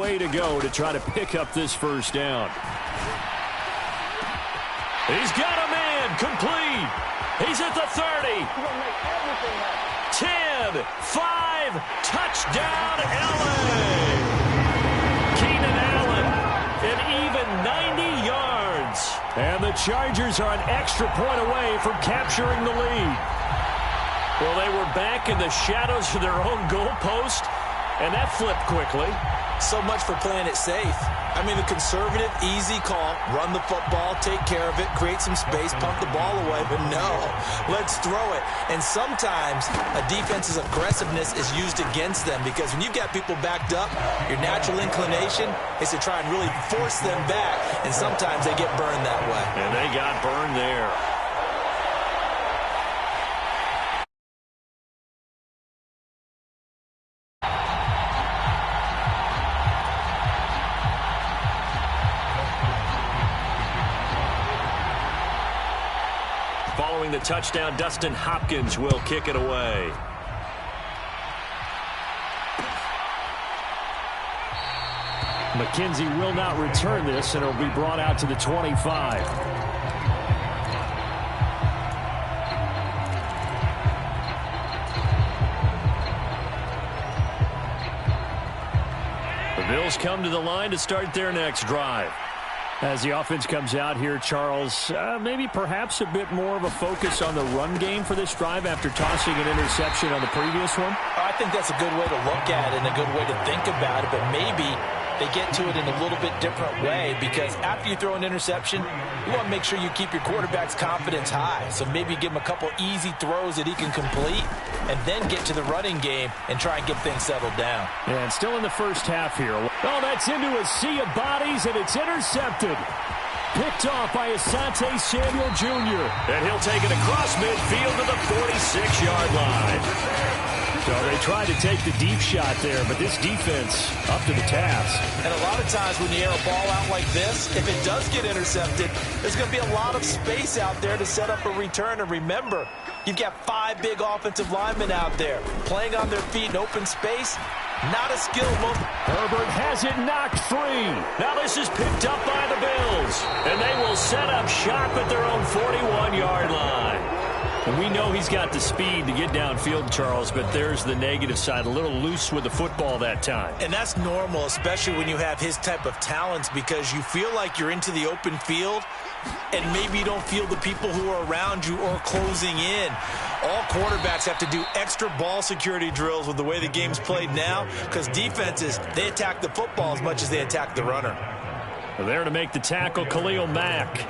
way to go to try to pick up this first down. He's got a man complete. He's at the 30. 10, 5, touchdown, LA. Keenan Allen, an even 90 yards. And the Chargers are an extra point away from capturing the lead. Well, they were back in the shadows of their own goalpost, and that flipped quickly. So much for playing it safe. I mean, the conservative, easy call, run the football, take care of it, create some space, pump the ball away. But no, let's throw it. And sometimes a defense's aggressiveness is used against them because when you've got people backed up, your natural inclination is to try and really force them back, and sometimes they get burned that way. And they got burned there. Following the touchdown, Dustin Hopkins will kick it away. McKenzie will not return this, and it will be brought out to the 25. The Bills come to the line to start their next drive. As the offense comes out here, Charles, maybe perhaps a bit more of a focus on the run game for this drive after tossing an interception on the previous one? I think that's a good way to look at it and a good way to think about it, but maybe they get to it in a little bit different way because after you throw an interception, you want to make sure you keep your quarterback's confidence high. So maybe give him a couple easy throws that he can complete and then get to the running game and try and get things settled down. And still in the first half here. Oh, that's into a sea of bodies, and it's intercepted. Picked off by Asante Samuel Jr. And he'll take it across midfield to the 46-yard line. So they tried to take the deep shot there, but this defense up to the task. And a lot of times when you air a ball out like this, if it does get intercepted, there's going to be a lot of space out there to set up a return. And remember, you've got 5 big offensive linemen out there playing on their feet in open space. Not a skill move. Herbert has it knocked free. Now this is picked up by the Bills. And they will set up shop at their own 41-yard line. And we know he's got the speed to get downfield, Charles, but there's the negative side. A little loose with the football that time. And that's normal, especially when you have his type of talents, because you feel like you're into the open field and maybe you don't feel the people who are around you or closing in. All quarterbacks have to do extra ball security drills with the way the game's played now because defenses, they attack the football as much as they attack the runner. There to make the tackle, Khalil Mack.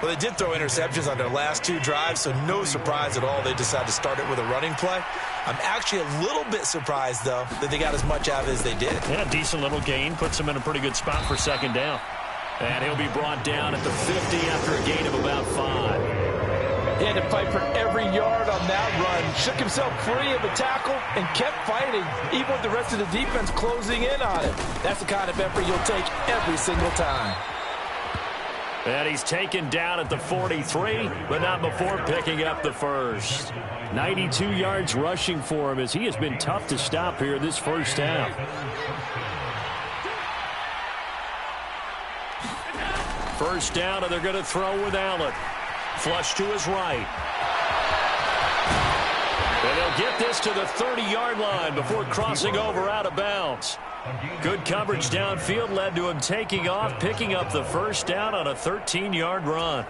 Well, they did throw interceptions on their last 2 drives, so no surprise at all they decided to start it with a running play. I'm actually a little bit surprised, though, that they got as much out of it as they did. Yeah, decent little gain. Puts them in a pretty good spot for second down. And he'll be brought down at the 50 after a gain of about 5. He had to fight for every yard on that run. Shook himself free of a tackle and kept fighting, even with the rest of the defense closing in on him. That's the kind of effort you'll take every single time. And he's taken down at the 43, but not before picking up the first. 92 yards rushing for him as he has been tough to stop here this first half. First down, and they're going to throw with Allen. Flush to his right. And they'll get this to the 30-yard line before crossing over out of bounds. Good coverage downfield led to him taking off, picking up the first down on a 13-yard run.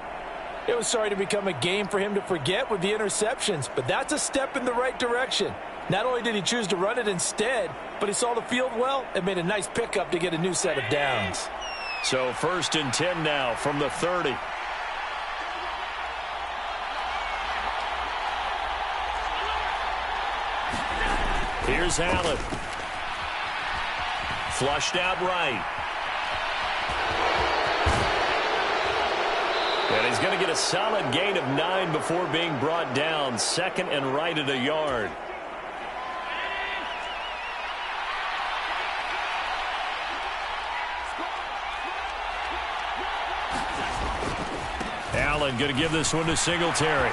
It was starting to become a game for him to forget with the interceptions, but that's a step in the right direction. Not only did he choose to run it instead, but he saw the field well and made a nice pickup to get a new set of downs. So 1st and 10 now from the 30. Here's Allen. Flushed out right. And he's going to get a solid gain of 9 before being brought down. 2nd and right at a yard. Allen going to give this one to Singletary.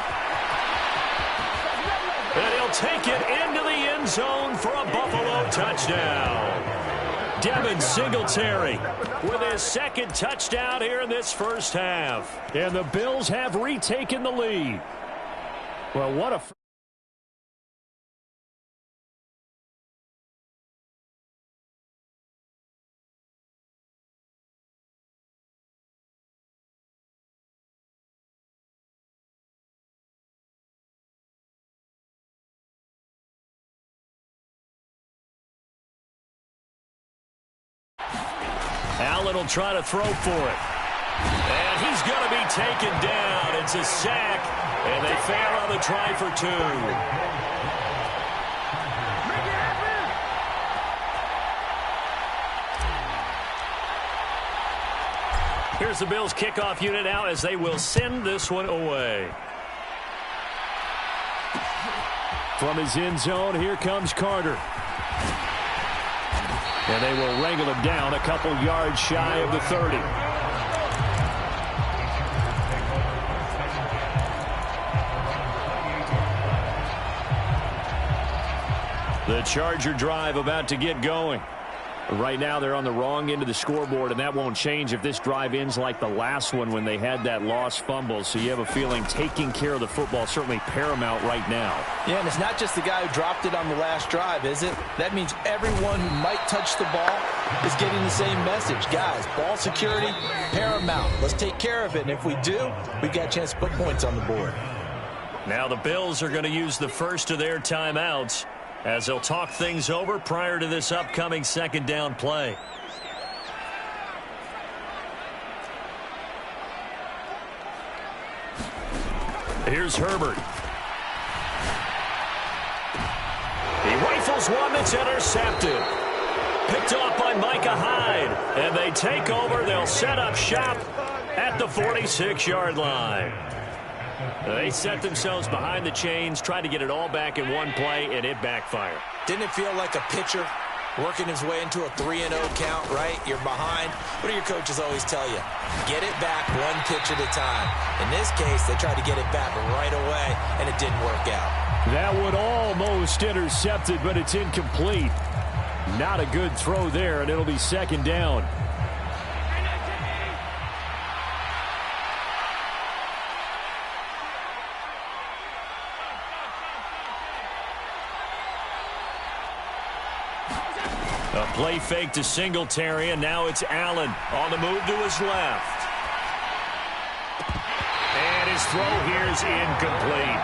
And he'll take it into the end zone for a Buffalo touchdown. Devin Singletary with his second touchdown here in this first half. And the Bills have retaken the lead. Well, what a... Allen will try to throw for it. And he's going to be taken down. It's a sack, and they fail on the try for 2. Here's the Bills' kickoff unit now as they will send this one away. From his end zone, here comes Carter. And they will wrangle him down a couple yards shy of the 30. The Charger drive about to get going. Right now they're on the wrong end of the scoreboard, and that won't change if this drive ends like the last one when they had that lost fumble. So you have a feeling taking care of the football is certainly paramount right now. Yeah, and it's not just the guy who dropped it on the last drive, is it? That means everyone who might touch the ball is getting the same message. Guys, ball security, paramount. Let's take care of it, and if we do, we've got a chance to put points on the board. Now the Bills are going to use the first of their timeouts as they'll talk things over prior to this upcoming second down play. Here's Herbert. He rifles one that's intercepted. Picked off by Micah Hyde. And they take over. They'll set up shop at the 46-yard line. They set themselves behind the chains, tried to get it all back in one play, and it backfired. Didn't it feel like a pitcher working his way into a 3-0 count, right? You're behind. What do your coaches always tell you? Get it back one pitch at a time. In this case, they tried to get it back right away, and it didn't work out. That would almost intercepted, but it's incomplete. Not a good throw there, and it'll be second down. A play fake to Singletary, and now it's Allen on the move to his left. And his throw here is incomplete.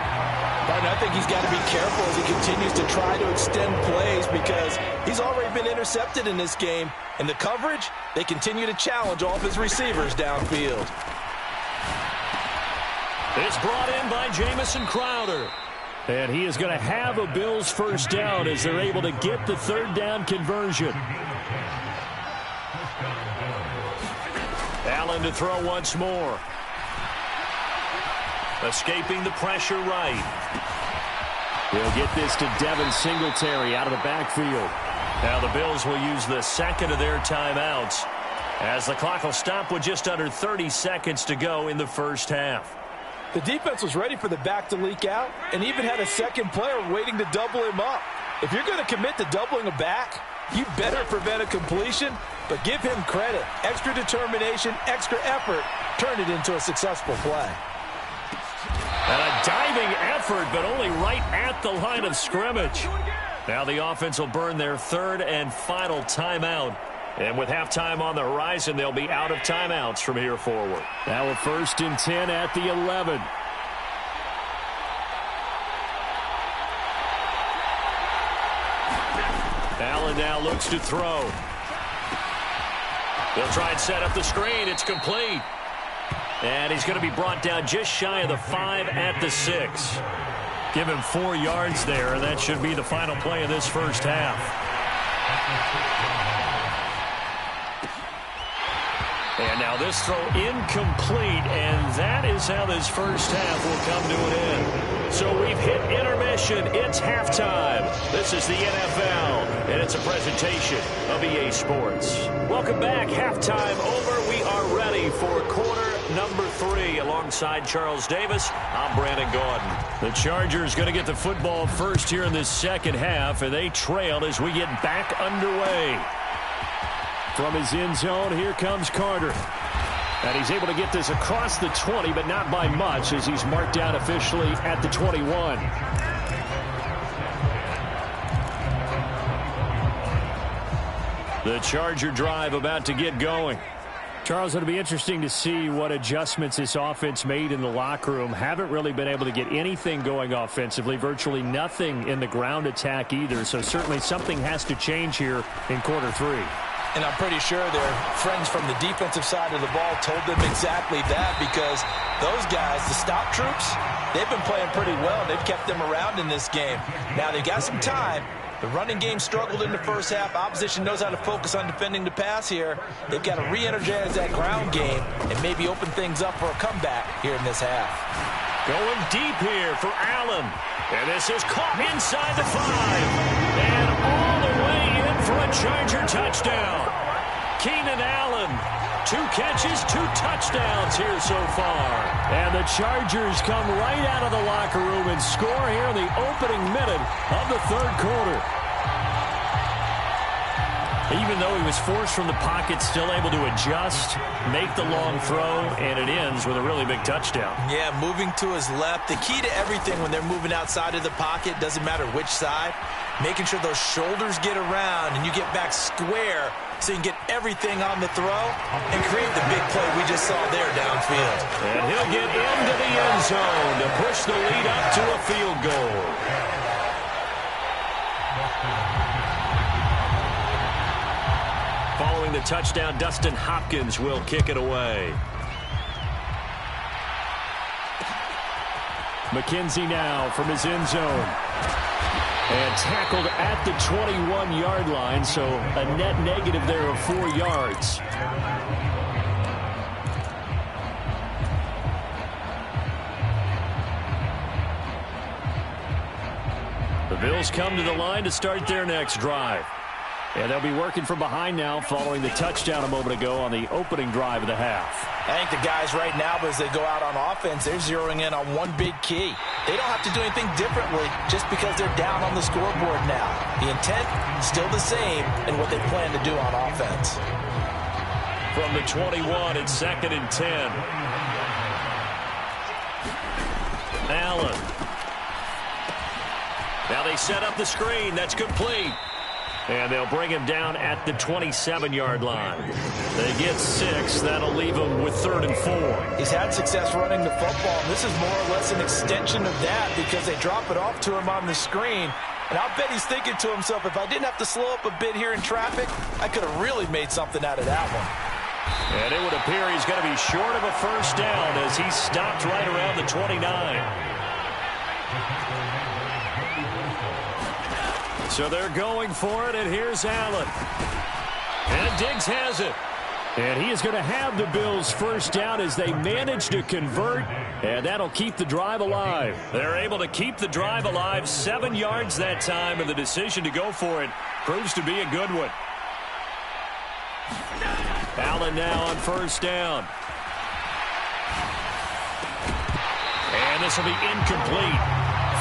But I think he's got to be careful as he continues to try to extend plays because he's already been intercepted in this game. And the coverage, they continue to challenge all of his receivers downfield. It's brought in by Jamison Crowder. And he is going to have a Bills first down as they're able to get the third down conversion. Allen to throw once more. Escaping the pressure right. They'll get this to Devin Singletary out of the backfield. Now the Bills will use the second of their timeouts as the clock will stop with just under 30 seconds to go in the first half. The defense was ready for the back to leak out and even had a second player waiting to double him up. If you're going to commit to doubling a back, you better prevent a completion, but give him credit. Extra determination, extra effort, turned it into a successful play. And a diving effort, but only right at the line of scrimmage. Now the offense will burn their third and final timeout. And with halftime on the horizon, they'll be out of timeouts from here forward. Now a 1st and 10 at the 11. Allen now looks to throw. They'll try and set up the screen. It's complete. And he's going to be brought down just shy of the 5 at the 6. Give him 4 yards there, and that should be the final play of this first half. And now this throw incomplete, and that is how this first half will come to an end. So we've hit intermission. It's halftime. This is the NFL, and it's a presentation of EA Sports. Welcome back. Halftime over. We are ready for quarter number 3. Alongside Charles Davis, I'm Brandon Gordon. The Chargers going to get the football first here in this second half, and they trailed as we get back underway. From his end zone, here comes Carter. And he's able to get this across the 20, but not by much, as he's marked down officially at the 21. The Charger drive about to get going. Charles, it'll be interesting to see what adjustments this offense made in the locker room. Haven't really been able to get anything going offensively, virtually nothing in the ground attack either. So certainly something has to change here in quarter 3. And I'm pretty sure their friends from the defensive side of the ball told them exactly that, because those guys, the stop troops, they've been playing pretty well. They've kept them around in this game. Now they've got some time. The running game struggled in the first half. Opposition knows how to focus on defending the pass here. They've got to re-energize that ground game and maybe open things up for a comeback here in this half. Going deep here for Allen. And this is caught inside the 5. And all the way in for a Charger touchdown. Keenan Allen, 2 catches, 2 touchdowns here so far. And the Chargers come right out of the locker room and score here in the opening minute of the 3rd quarter. Even though he was forced from the pocket, still able to adjust, make the long throw, and it ends with a really big touchdown. Yeah, moving to his left. The key to everything when they're moving outside of the pocket, doesn't matter which side, making sure those shoulders get around and you get back square so you can get everything on the throw and create the big play we just saw there downfield. And he'll get into the end zone to push the lead up to a field goal. Following the touchdown, Dustin Hopkins will kick it away. McKenzie now from his end zone. And tackled at the 21-yard line, so a net negative there of 4 yards. The Bills come to the line to start their next drive. And they'll be working from behind now following the touchdown a moment ago on the opening drive of the half. I think the guys right now, as they go out on offense, they're zeroing in on one big key. They don't have to do anything differently just because they're down on the scoreboard now. The intent, still the same in what they plan to do on offense. From the 21, it's 2nd and 10. Allen. Now they set up the screen. That's complete. And they'll bring him down at the 27-yard line. They get 6. That'll leave him with 3rd and 4. He's had success running the football, and this is more or less an extension of that because they drop it off to him on the screen. And I'll bet he's thinking to himself, if I didn't have to slow up a bit here in traffic, I could have really made something out of that one. And it would appear he's going to be short of a first down as he's stopped right around the 29. So they're going for it, and here's Allen. And Diggs has it. And he is going to have the Bills' first down as they manage to convert, and that'll keep the drive alive. They're able to keep the drive alive, 7 yards that time, and the decision to go for it proves to be a good one. Allen now on first down. And this will be incomplete.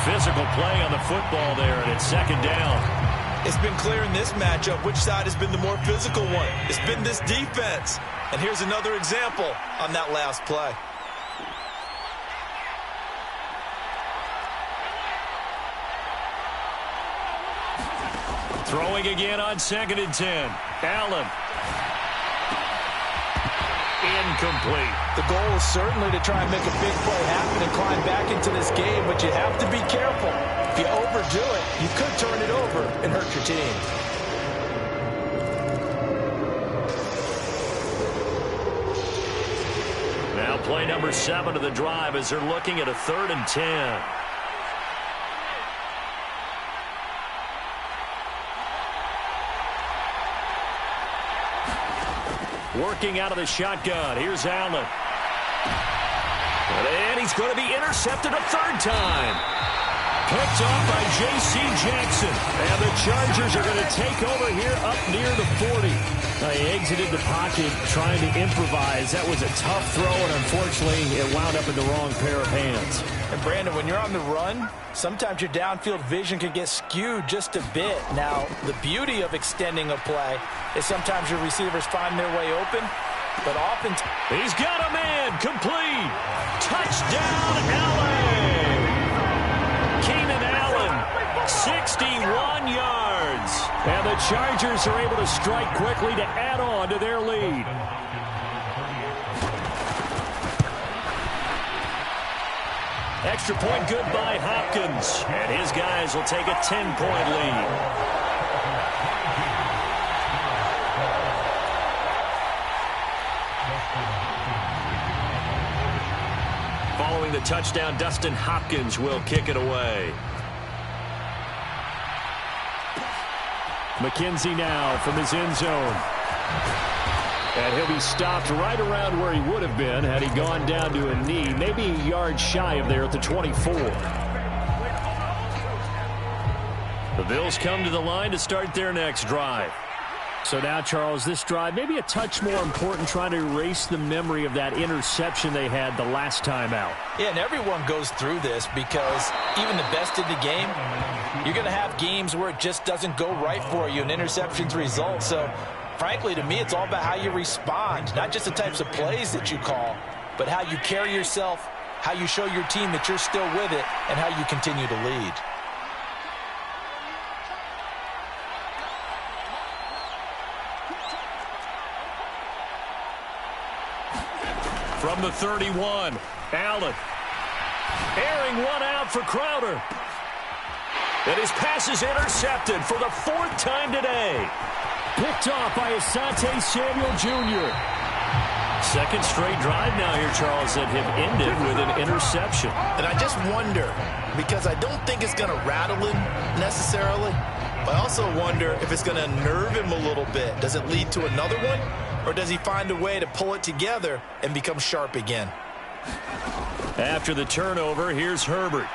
Physical play on the football there, and it's 2nd down. It's been clear in this matchup which side has been the more physical one. It's been this defense. And here's another example on that last play. Throwing again on 2nd and 10. Allen. Incomplete. The goal is certainly to try and make a big play happen and climb back into this game, but you have to be careful. If you overdo it, you could turn it over and hurt your team. Now play number 7 of the drive as they're looking at a 3rd and 10. Working out of the shotgun. Here's Allen. And he's going to be intercepted a 3rd time. Picked off by J.C. Jackson. And the Chargers are going to take over here up near the 40. He exited the pocket trying to improvise. That was a tough throw, and unfortunately, it wound up in the wrong pair of hands. And Brandon, when you're on the run, sometimes your downfield vision can get skewed just a bit. Now, the beauty of extending a play is sometimes your receivers find their way open, but often... He's got a man, complete. Touchdown, LA. Keenan Allen, 61 yards. And the Chargers are able to strike quickly to add on to their lead. Extra point good by Hopkins. And his guys will take a 10-point lead. Following the touchdown, Dustin Hopkins will kick it away. McKenzie now from his end zone. And he'll be stopped right around where he would have been had he gone down to a knee, maybe a yard shy of there at the 24. The Bills come to the line to start their next drive. So now, Charles, this drive maybe a touch more important, trying to erase the memory of that interception they had the last time out. Yeah, and everyone goes through this because even the best in the game, you're going to have games where it just doesn't go right for you, and interceptions result. So, frankly, to me, it's all about how you respond, not just the types of plays that you call, but how you carry yourself, how you show your team that you're still with it, and how you continue to lead. From the 31, Allen. Airing one out for Crowder. And his pass is intercepted for the 4th time today. Picked off by Asante Samuel Jr. Second straight drive now here, Charles, that have ended with an interception. And I just wonder, because I don't think it's going to rattle him necessarily, but I also wonder if it's going to nerve him a little bit. Does it lead to another one? Or does he find a way to pull it together and become sharp again? After the turnover, here's Herbert.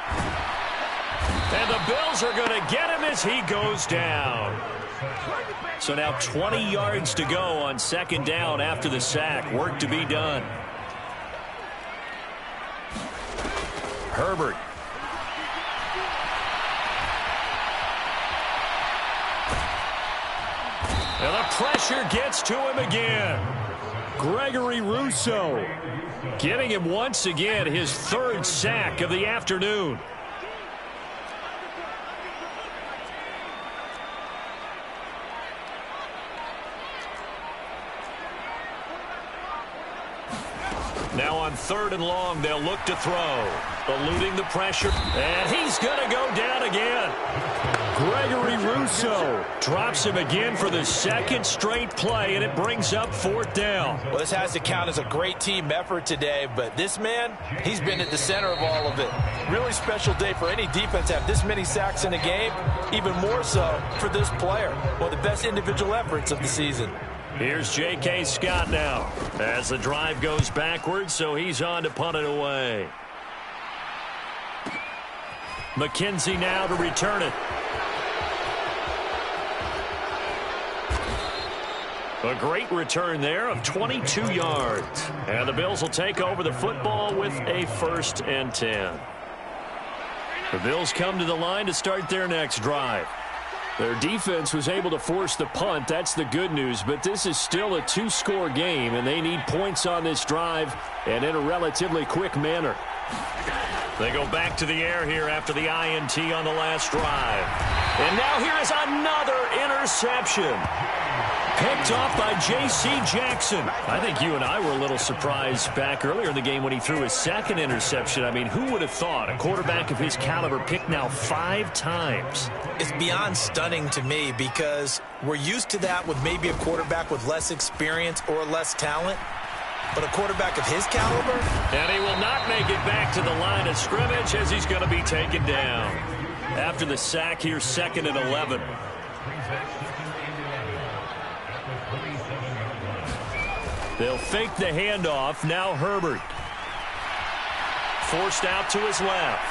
And the Bills are going to get him as he goes down. So now 20 yards to go on second down after the sack. Work to be done. Herbert. And the pressure gets to him again. Gregory Rousseau getting him once again his 3rd sack of the afternoon. Now on 3rd and long, they'll look to throw. Eluding the pressure. And he's going to go down again. Gregory Rousseau drops him again for the 2nd straight play, and it brings up 4th down. Well, this has to count as a great team effort today, but this man, he's been at the center of all of it. Really special day for any defense to have this many sacks in a game, even more so for this player. One of the best individual efforts of the season. Here's J.K. Scott now as the drive goes backwards, so he's on to punt it away. McKenzie now to return it. A great return there of 22 yards. And the Bills will take over the football with a 1st and 10. The Bills come to the line to start their next drive. Their defense was able to force the punt. That's the good news. But this is still a 2-score game, and they need points on this drive and in a relatively quick manner. They go back to the air here after the INT on the last drive. And now here is another interception. Picked off by J.C. Jackson. I think you and I were a little surprised back earlier in the game when he threw his 2nd interception. I mean, who would have thought a quarterback of his caliber picked now 5 times? It's beyond stunning to me because we're used to that with maybe a quarterback with less experience or less talent. But a quarterback of his caliber? And he will not make it back to the line of scrimmage as he's going to be taken down. After the sack, here's 2nd and 11. They'll fake the handoff. Now Herbert. Forced out to his left.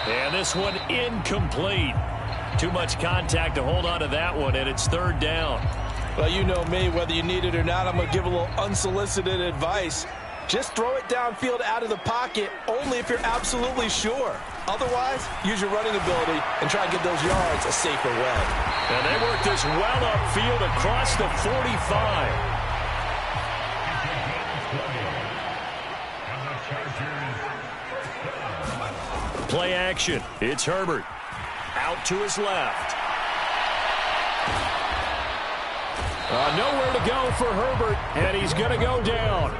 And this one incomplete. Too much contact to hold on to that one, and it's third down. Well, you know me, whether you need it or not, I'm going to give a little unsolicited advice. Just throw it downfield out of the pocket only if you're absolutely sure. Otherwise, use your running ability and try and get those yards a safer way. And they work this well upfield across the 45. Play action. It's Herbert. Out to his left. Nowhere to go for Herbert, and he's going to go down.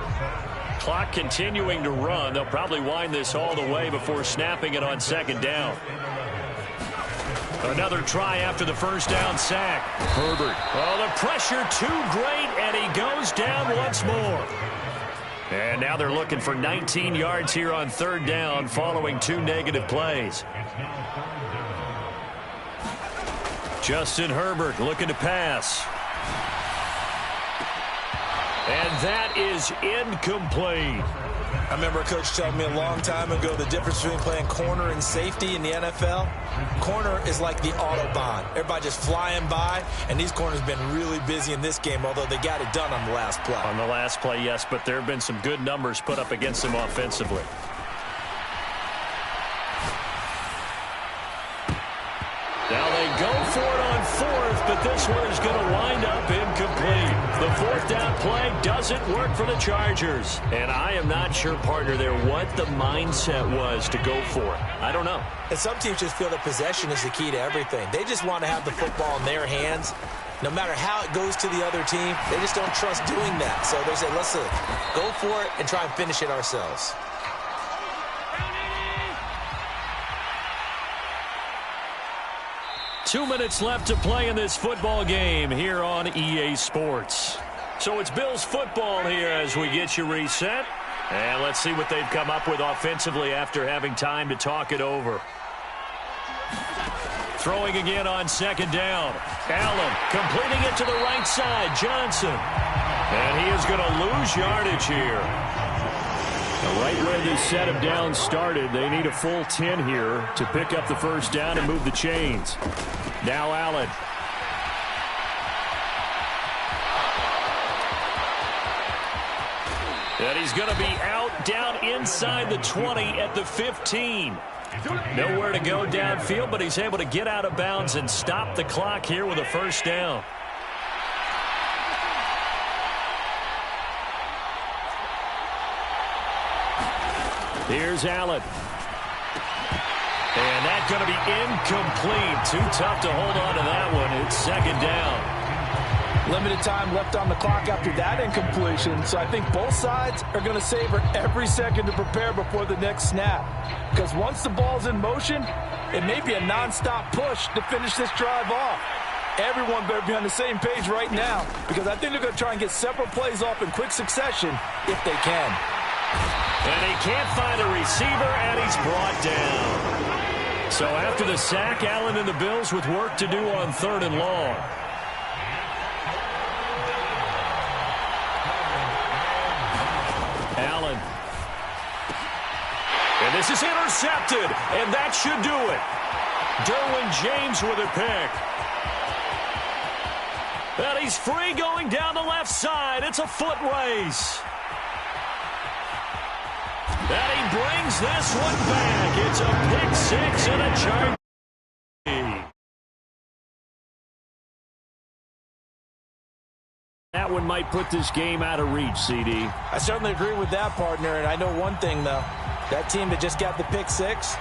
Clock continuing to run. They'll probably wind this all the way before snapping it on second down. Another try after the first down sack. Herbert. Oh, the pressure too great, and he goes down once more. And now they're looking for 19 yards here on third down following 2 negative plays. Justin Herbert looking to pass. And that is incomplete. I remember a coach telling me a long time ago the difference between playing corner and safety in the NFL. Corner is like the Autobahn. Everybody just flying by, and these corners have been really busy in this game, although they got it done on the last play. On the last play, yes, but there have been some good numbers put up against them offensively. Now they go for it on fourth, but this one is going to wind up incomplete. The fourth down play doesn't work for the Chargers. And I am not sure, partner, there what the mindset was to go for it. I don't know. And some teams just feel that possession is the key to everything. They just want to have the football in their hands. No matter how it goes to the other team, they just don't trust doing that. So they say, let's go for it and try and finish it ourselves. Two minutes left to play in this football game here on EA Sports. So it's Bills football here as we get you reset. And let's see what they've come up with offensively after having time to talk it over. Throwing again on second down. Allen completing it to the right side. Johnson. And he is going to lose yardage here. Right where this set of downs started, they need a full 10 here to pick up the first down and move the chains. Now Allen. And he's going to be out down inside the 20 at the 15. Nowhere to go downfield, but he's able to get out of bounds and stop the clock here with a first down. Here's Allen. And that's going to be incomplete. Too tough to hold on to that one. It's second down. Limited time left on the clock after that incompletion, so I think both sides are going to savor every second to prepare before the next snap. Because once the ball's in motion, it may be a nonstop push to finish this drive off. Everyone better be on the same page right now, because I think they're going to try and get several plays off in quick succession if they can. And he can't find a receiver, and he's brought down. So after the sack, Allen and the Bills with work to do on third and long. Allen. And this is intercepted, and that should do it. Derwin James with a pick. And he's free going down the left side. It's a foot race. And he brings this one back. It's a pick six and a charge. That one might put this game out of reach, CD. I certainly agree with that, partner. And I know one thing, though. That team that just got the pick six,